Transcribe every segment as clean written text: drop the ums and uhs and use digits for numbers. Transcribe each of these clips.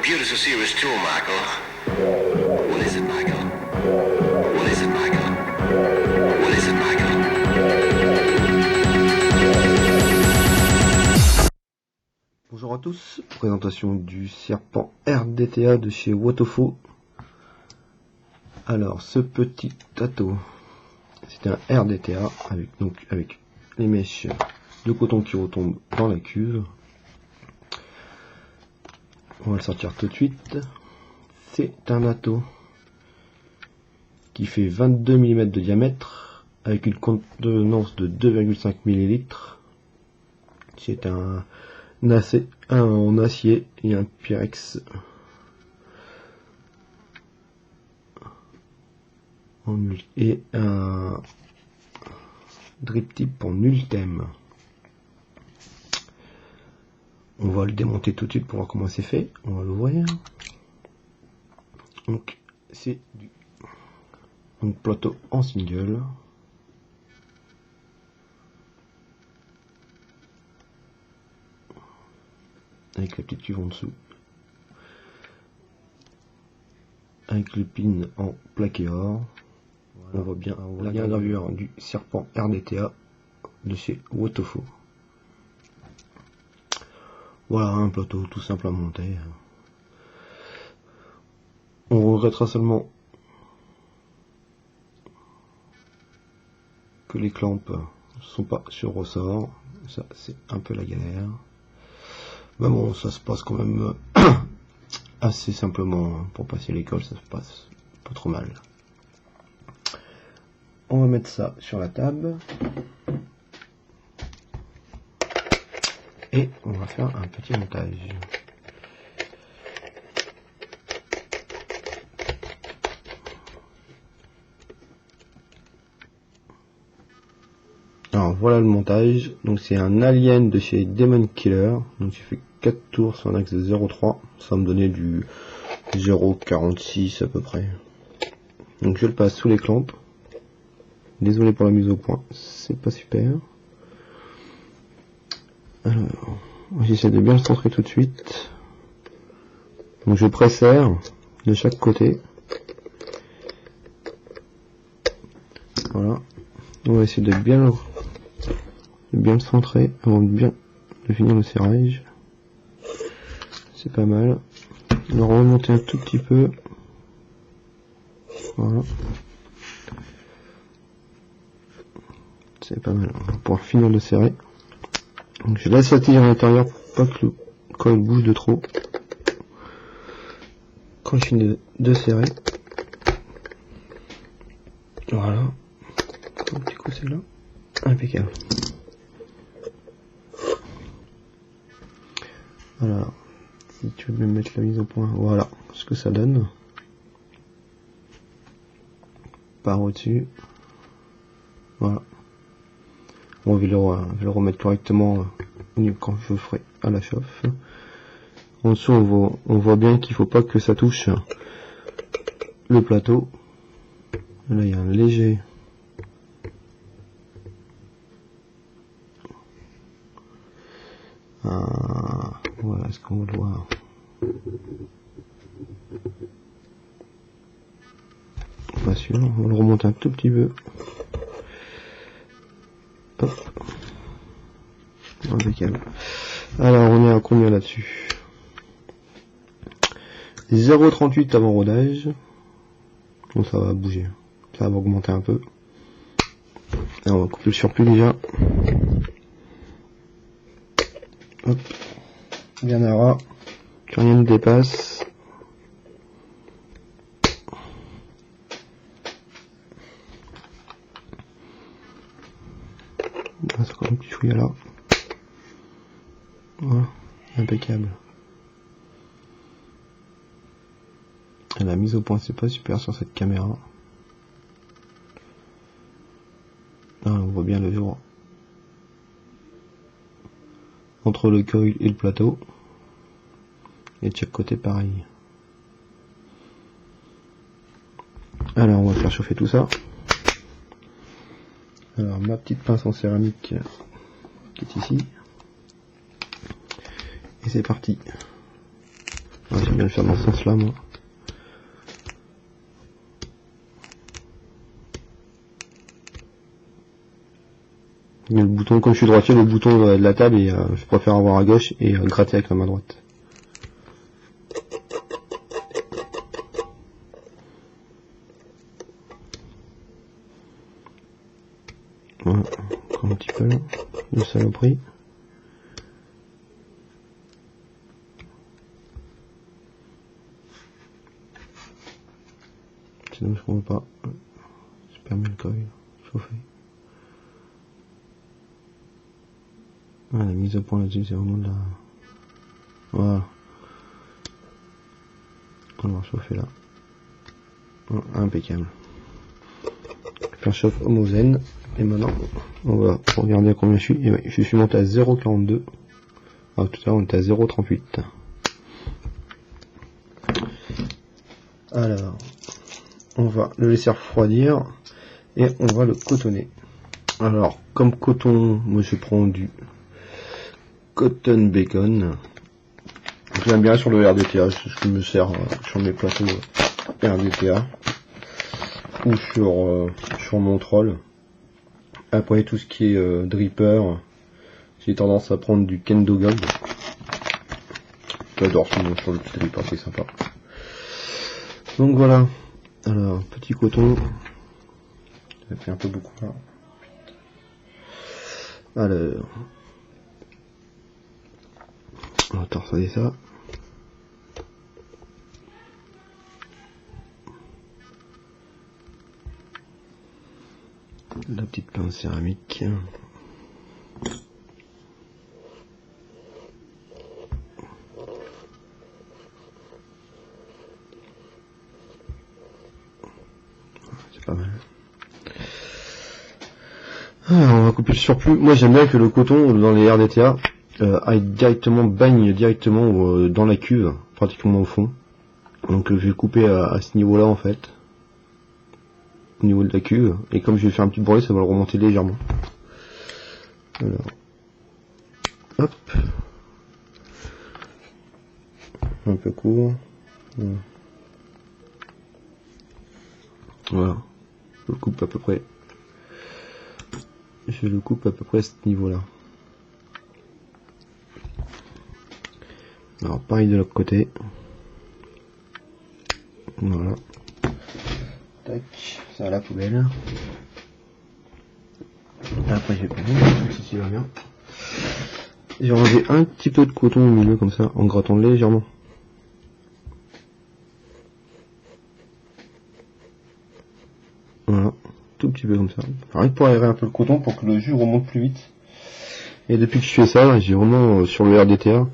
computer's a serious tool, Michael. What is it, Michael? What is it, Michael? What is it, Michael? Bonjour à tous, présentation du serpent RDTA de chez Wotofo. Alors ce petit tato, c'est un RDTA avec les mèches de coton qui retombent dans la cuve. On va le sortir tout de suite. C'est un ato qui fait 22 mm de diamètre avec une contenance de 2,5 ml. C'est un en acier et un Pyrex et un drip tip en ultime. On va le démonter tout de suite pour voir comment c'est fait. On va l'ouvrir. Donc c'est du plateau en single. Avec la petite cuve en dessous. Avec le pin en plaqué or. Voilà. On voit bien la gravure du serpent RDTA de chez Wotofo. Voilà un plateau tout simple à monter. On regrettera seulement que les clamps ne sont pas sur ressort. Ça c'est un peu la galère. Mais bon, ça se passe quand même assez simplement. Pour passer l'école, ça se passe pas trop mal. On va mettre ça sur la table. Et on va faire un petit montage. Alors voilà le montage. Donc c'est un alien de chez Demon Killer. Donc j'ai fait 4 tours sur un axe de 0,3. Ça va me donner du 0,46 à peu près. Donc je le passe sous les clamps. Désolé pour la mise au point, c'est pas super. Alors, j'essaie de bien le centrer tout de suite. Donc je presserre de chaque côté. Voilà. On va essayer de bien le centrer avant de finir le serrage. C'est pas mal. On va remonter un tout petit peu. Voilà. C'est pas mal. On va pouvoir finir de serrer. Donc je laisse la tige à l'intérieur pour pas que le col bouge de trop. Quand je finis de serrer. Voilà. Un petit coup c'est là. Impeccable. Alors, si tu veux bien mettre la mise au point, voilà ce que ça donne. Par au-dessus. Voilà. Bon, je vais le remettre correctement quand je ferai à la chauffe. En dessous, on voit bien qu'il faut pas que ça touche le plateau. Là, il y a un léger voilà, est-ce qu'on le voit? Pas sûr, on va le remonter un tout petit peu. Hop. Impeccable. Alors on est à combien là-dessus? 0,38 avant rodage. Donc ça va bouger. Ça va augmenter un peu. Et on va couper le surplus déjà. Hop. Bien à ras. Que rien ne dépasse. C'est encore un petit chouïa là. Voilà, impeccable. Et la mise au point c'est pas super sur cette caméra. Là on voit bien le jour entre le coil et le plateau. Et de chaque côté pareil. Alors on va faire chauffer tout ça. Alors ma petite pince en céramique qui est ici. Et c'est parti. Ouais, j'aime bien le faire dans ce sens-là, moi. Et le bouton, comme je suis droitier, le bouton de la table, et je préfère avoir à gauche et gratter avec la main droite. Voilà, encore un petit peu là, de saloperie. Sinon je ne vois pas. J'ai permis le coil chauffer. Ah, la mise au point là-dessus, c'est vraiment de la... Voilà. On va chauffer là. Voilà, impeccable. Je chauffe homogène. Et maintenant, on va regarder à combien je suis. Et ouais, je suis monté à 0,42. Ah, tout à l'heure, on était à 0,38. Alors, on va le laisser refroidir. Et on va le cotonner. Alors, comme coton, moi je prends du cotton bacon. J'aime bien sur le RDTA, c'est ce qui me sert sur mes plateaux RDTA. Ou sur mon troll. Après tout ce qui est dripper, j'ai tendance à prendre du Kendo Gold. J'adore sur le petit dripper, c'est sympa. Donc voilà. Alors, petit coton. Ça fait un peu beaucoup là. Alors, on va torsader ça. La petite pince céramique. C'est pas mal. Alors, on va couper le surplus. Moi j'aime bien que le coton dans les RDTA aille directement, baigne directement dans la cuve, pratiquement au fond. Donc je vais couper à ce niveau là en fait. Au niveau de la cuve. Et comme je vais faire un petit bruit, ça va le remonter légèrement. Alors. Hop. Un peu court. Voilà. Je le coupe à peu près. Je le coupe à peu près à ce niveau là. Alors pareil de l'autre côté. Voilà. Tac, ça à la poubelle. Après j'ai pris si va bien. J'ai enlevé un petit peu de coton au milieu comme ça, en grattant légèrement. Voilà, tout petit peu comme ça. Rien que pour aérer un peu le coton pour que le jus remonte plus vite. Et depuis que je fais ça, j'ai vraiment sur le RDTA,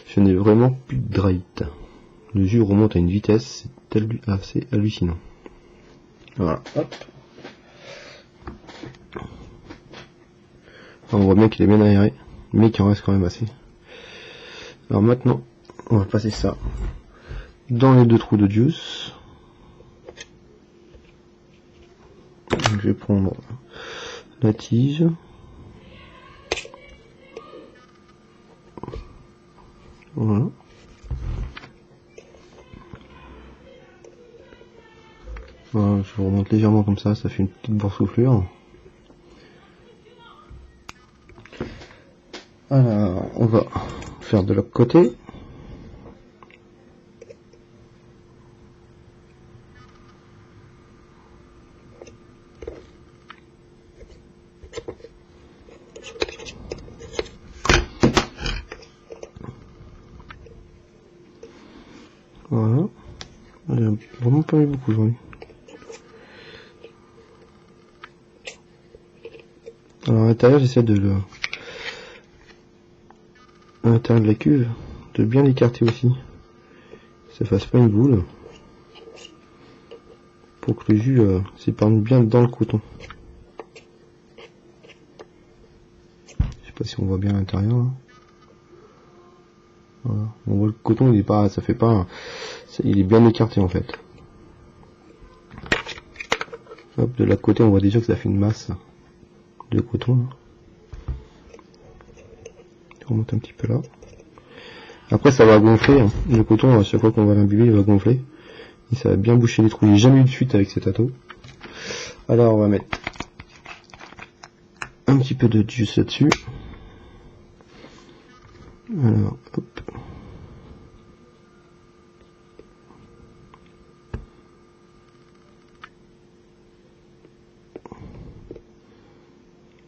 je n'ai vraiment plus de dry. Le jus remonte à une vitesse, c'est assez hallucinant. Voilà, hop. On voit bien qu'il est bien aéré, mais qu'il en reste quand même assez. Alors maintenant, on va passer ça dans les deux trous de juice. Donc, je vais prendre la tige. Voilà. Voilà, je remonte légèrement comme ça fait une petite boursouflure. Alors, on va faire de l'autre côté. Voilà. Il y a vraiment pas eu beaucoup aujourd'hui. Alors à l'intérieur, j'essaie de le... à l'intérieur de la cuve, de bien l'écarter aussi. Que ça fasse pas une boule. Pour que le jus s'épargne bien dans le coton. Je sais pas si on voit bien à l'intérieur là. Voilà. On voit le coton, il est pas, ça fait pas, il est bien écarté en fait. Hop, de l'autre côté, on voit déjà que ça fait une masse de coton. Je remonte un petit peu là. Après ça va gonfler, hein. Le coton à chaque fois qu'on va l'imbiber il va gonfler. Et ça va bien boucher les trous. Il n'y a jamais eu de fuite avec cet ato. Alors on va mettre un petit peu de juice là-dessus. Alors hop.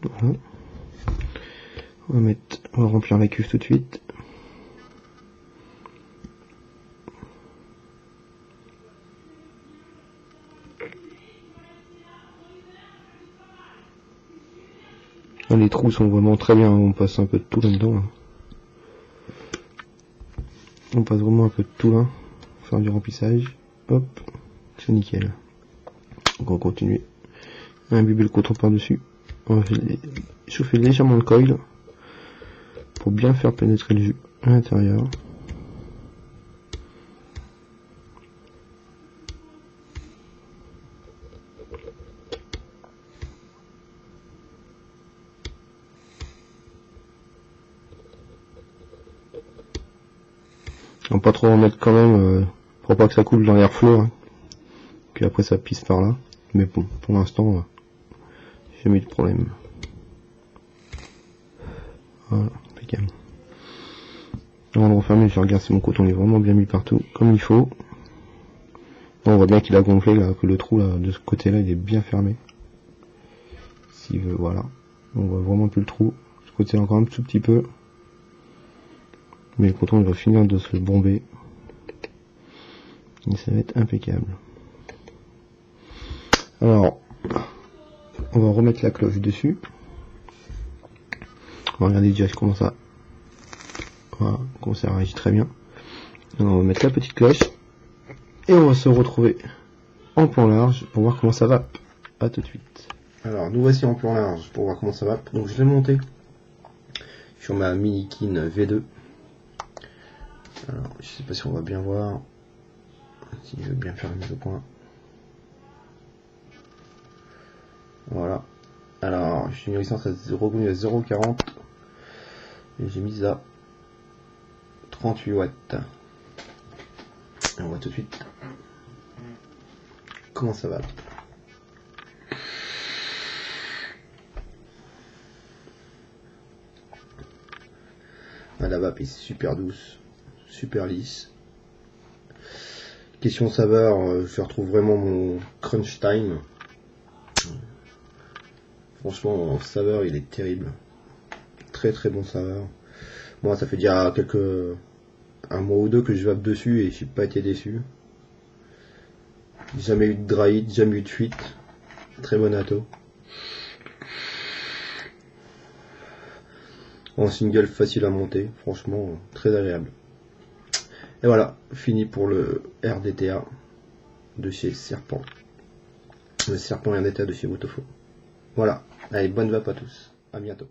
Voilà. On va remplir la cuve tout de suite. Là, les trous sont vraiment très bien, on passe un peu de tout là-dedans. Là. On passe vraiment un peu de tout là. Faire du remplissage. Hop, c'est nickel. Donc on va continuer. Imbiber le coton par-dessus. On va chauffer légèrement le coil pour bien faire pénétrer le jus à l'intérieur. On va pas trop en mettre quand même pour pas que ça coule dans l'air flot. Hein. Puis après ça pisse par là. Mais bon, pour l'instant, j'ai jamais eu de problème. Voilà, impeccable. Avant de refermer, je regarde si mon coton est vraiment bien mis partout, comme il faut. Bon, on voit bien qu'il a gonflé, là, que le trou là, de ce côté-là, il est bien fermé. S'il veut, voilà. On voit vraiment plus le trou. Ce côté-là encore un tout petit peu. Mais le coton il va finir de se bomber. Et ça va être impeccable. Alors, on va remettre la cloche dessus. On va regarder déjà comment ça. Voilà, comment ça réagit très bien. Alors, on va mettre la petite cloche. Et on va se retrouver en plan large pour voir comment ça va. A tout de suite. Alors, nous voici en plan large pour voir comment ça va. Donc, je l'ai monté sur ma Minikin V2. Alors, je sais pas si on va bien voir. Si je veux bien faire la mise au point. Voilà. Alors, j'ai une licence reconnue à 0,40 et j'ai mis à 38 watts. Et on voit tout de suite comment ça va. La vape est super douce, super lisse. Question saveur, je retrouve vraiment mon crunch time. Franchement, en saveur, il est terrible. Très très bon saveur. Moi, ça fait déjà un mois ou deux que je vape dessus et j'ai pas été déçu. Jamais eu de dry hit, jamais eu de fuite. Très bon ato. En single facile à monter, franchement très agréable. Et voilà, fini pour le RDTA de chez Serpent. Le Serpent RDTA de chez Wotofo. Voilà, allez, bonne vape à tous, à bientôt.